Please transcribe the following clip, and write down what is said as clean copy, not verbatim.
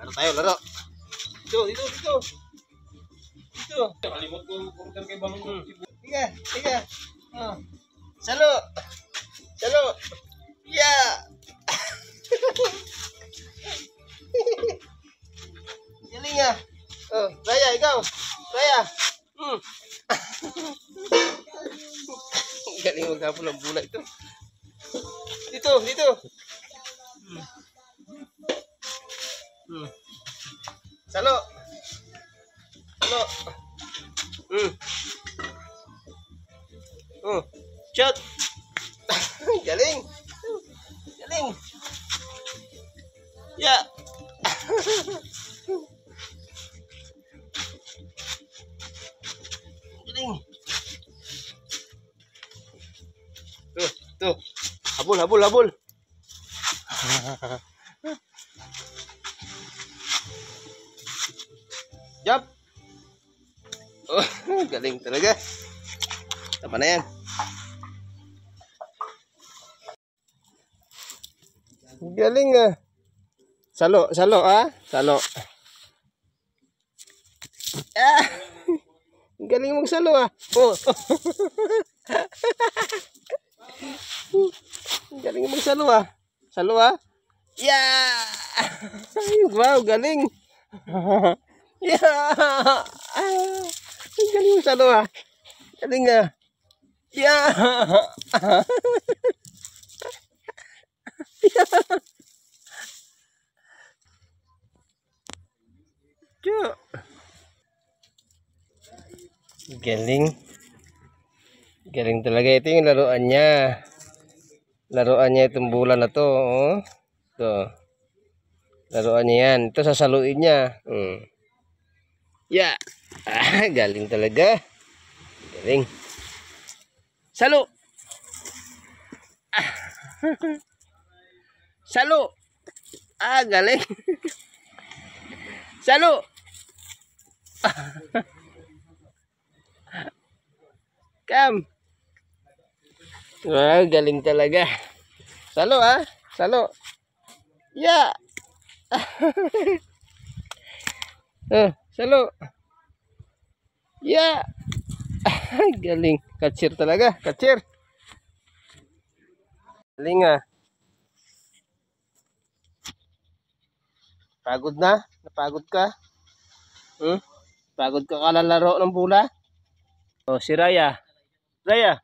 Laro tayo, laro. Dito. Kalimot ko order kay Balong. Tiga. Oh. Salo. Yeah. Galing ah. Oh, Raya, ikaw. Raya. Galing maghapon ang bola ito. Dito. Salo. Shot. Galing. Ya. Galing. Tuh. Habul. Jump. Oh, galing talaga. Tama na yan. Galing ah. Salo ah. Salo. Ah. Galing magsalo ah. Oh. Galing magsalo ah. Salo ah. Yeah. Wow, galing. Yeah. Galing magsalo ah. Galing ah. Yeah. Galing talaga. Ito yung laruan niya. Itong bola na to. Oh. Ito. Laruan niya yan. Ito sasaluin niya. Yeah. Galing talaga. Galing. Salo. Salo. Galing. Salo. Kam. Galing talaga. Salo ah. Salo. Ya. Salo. Ya. Galing. Kacir talaga. Kacir. Galing ah. Pagod na? Napagod ka? Pagod ka kalalaro ng bola? Oh, si Raya. Raya.